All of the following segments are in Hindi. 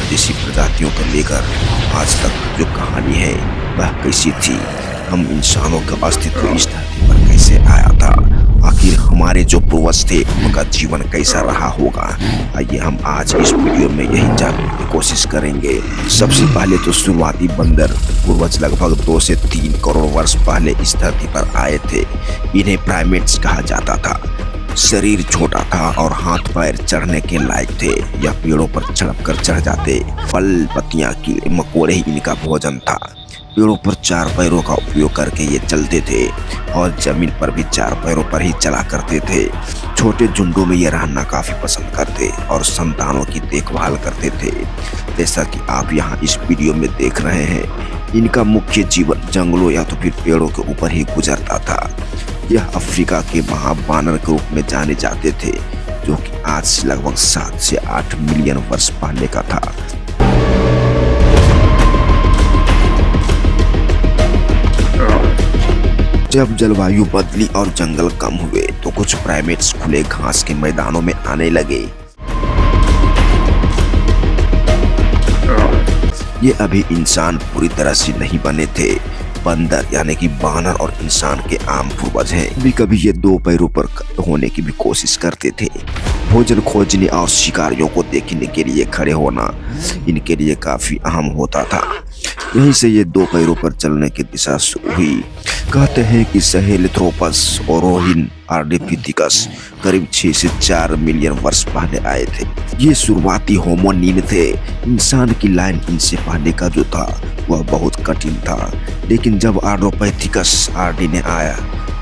जैसी प्रजातियों को लेकर आज तक जो कहानी है वह कैसी थी, हम इंसानों का अस्तित्व इस धरती पर कैसे आया था, आखिर हमारे जो पूर्वज थे उनका जीवन कैसा रहा होगा। आइए हम आज इस वीडियो में यही जानने की कोशिश करेंगे। सबसे पहले तो शुरुआती बंदर पूर्वज लगभग 2 से 3 करोड़ वर्ष पहले इस धरती पर आए थे। इन्हें प्राइमेट्स कहा जाता था। शरीर छोटा था और हाथ पैर चढ़ने के लायक थे। यह पेड़ों पर चढ़कर चढ़ जाते। फल, पत्तियां, कीड़े मकोड़े ही इनका भोजन था। पेड़ों पर 4 पैरों का उपयोग करके ये चलते थे और जमीन पर भी 4 पैरों पर ही चला करते थे। छोटे झुंडों में ये रहना काफी पसंद करते और संतानों की देखभाल करते थे। जैसा कि आप यहाँ इस वीडियो में देख रहे हैं, इनका मुख्य जीवन जंगलों या तो फिर पेड़ों के ऊपर ही गुजरता था। यह अफ्रीका के महाबानर के रूप में जाने जाते थे, जो कि आज से लगभग 7 से 8 मिलियन वर्ष पहले का था। जब जलवायु बदली और जंगल कम हुए तो कुछ प्राइमेट्स खुले घास के मैदानों में आने लगे। ये अभी इंसान पूरी तरह से नहीं बने थे। बंदर यानी कि बानर और इंसान के आम पूर्वज हैं। कभी कभी ये 2 पैरों पर होने की भी कोशिश करते थे। भोजन खोजने और शिकारियों को देखने के लिए खड़े होना इनके लिए काफी अहम होता था। यहीं से ये 2 पैरों पर चलने की दिशा शुरू हुई। कहते हैं कि सहेलिथ्रोपस और रोहिन आर्डिपिथिकस करीब 6 से 4 मिलियन वर्ष पहले आए थे। ये शुरुआती होमोनिन थे। इंसान की लाइन इनसे पहले का जो था वह बहुत कठिन था, लेकिन जब आर्डोपैथिकस आर्डी ने आया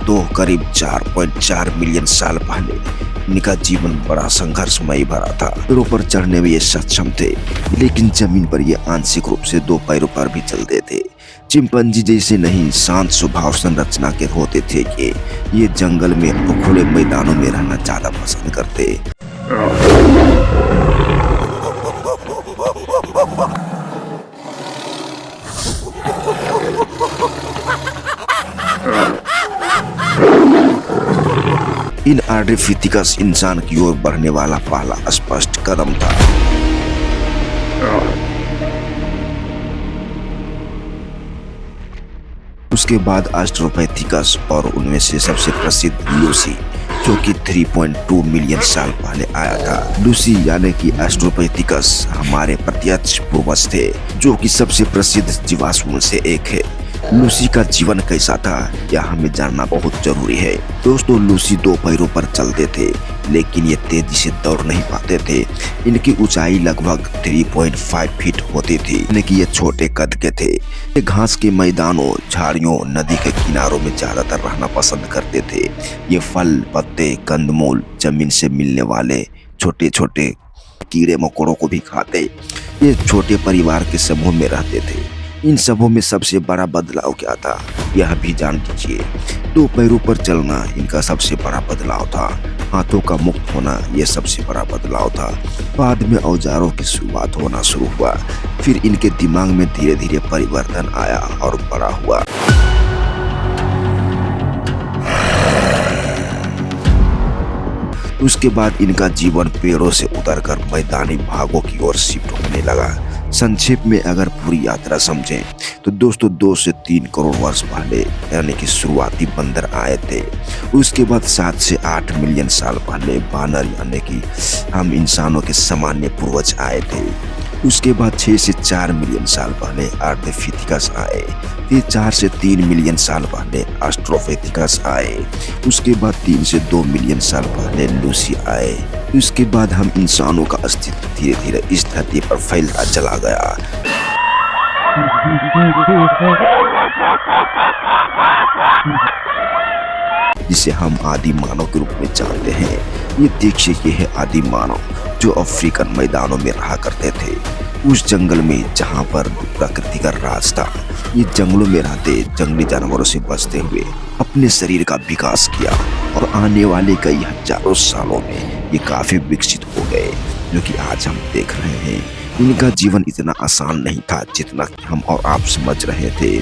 तो करीब 4.4 मिलियन साल पहले इनका जीवन बड़ा संघर्षमयी भरा था। पेड़ों पर चढ़ने में ये सक्षम थे, लेकिन जमीन पर ये आंशिक रूप से 2 पैरों पर भी चलते थे। चिंपैंजी जैसे नहीं, शांत स्वभाव संरचना के होते थे कि ये जंगल में और खुले मैदानों में रहना ज्यादा पसंद करते। इन आर्डिपिथिकस इंसान की ओर बढ़ने वाला पहला स्पष्ट कदम था। उसके बाद ऑस्ट्रोपैथिकस और उनमें से सबसे प्रसिद्ध लूसी, जो कि 3.2 मिलियन साल पहले आया था। लूसी यानी कि ऑस्ट्रोपैथिकस हमारे प्रत्यक्ष पूर्वज थे, जो कि सबसे प्रसिद्ध जीवाश्मों में से एक है। लूसी का जीवन कैसा था यह हमें जानना बहुत जरूरी है। दोस्तों, लूसी 2 पैरों पर चलते थे, लेकिन ये तेजी से दौड़ नहीं पाते थे। इनकी ऊंचाई लगभग 3.5 फीट होती थी, यानी कि ये छोटे कद के थे। ये घास के मैदानों, झाड़ियों, नदी के किनारों में ज्यादातर रहना पसंद करते थे। ये फल, पत्ते, कंदमूल, जमीन से मिलने वाले छोटे छोटे कीड़े मकोड़ों को भी खाते। ये छोटे परिवार के समूह में रहते थे। इन सबों में सबसे बड़ा बदलाव क्या था यह भी जान लीजिए। 2 पैरों पर चलना इनका सबसे बड़ा बदलाव था। हाथों का मुक्त होना यह सबसे बड़ा बदलाव था। बाद में औजारों की शुरुआत होना शुरू हुआ। फिर इनके दिमाग में धीरे धीरे परिवर्तन आया और बड़ा हुआ। उसके बाद इनका जीवन पेड़ों से उतरकर मैदानी भागों की ओर शिफ्ट होने लगा। संक्षेप में अगर पूरी यात्रा समझें तो दोस्तों 2 से 3 करोड़ वर्ष पहले यानी कि शुरुआती बंदर आए थे। उसके बाद 7 से 8 मिलियन साल पहले बानर यानी कि हम इंसानों के सामान्य पूर्वज आए थे। उसके बाद 6 से 4 मिलियन साल पहले आर्डिपिथिकस आए। फिर 4 से 3 मिलियन साल पहले ऑस्ट्रोपैथिकस आए। उसके बाद 3 से 2 मिलियन साल पहले लूसी आए। उसके बाद हम इंसानों का अस्तित्व धीरे धीरे इस धरती पर फैलता चला गया। जिसे हम आदि मानव के रूप में जानते हैं। ये देखिए, ये है आदि मानव जो अफ्रीकन मैदानों में रहा करते थे, उस जंगल में जहाँ पर प्रकृति का राज था। ये जंगलों में रहते जंगली जानवरों से बचते हुए अपने शरीर का विकास किया और आने वाले कई हजारों सालों में ये काफी विकसित हो गए, जो कि आज हम देख रहे हैं। इनका जीवन इतना आसान नहीं था जितना कि हम और आप समझ रहे थे।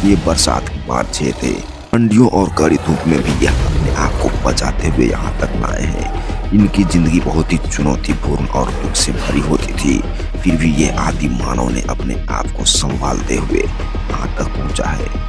ये बरसात के बाद झे थे, ठंडियों और कड़ी धूप में भी यह अपने आप को बचाते हुए यहाँ तक लाए हैं। इनकी जिंदगी बहुत ही चुनौतीपूर्ण और दुख से भरी होती थी, फिर भी ये आदि मानव ने अपने आप को संभालते हुए यहाँ तक पहुंचा है।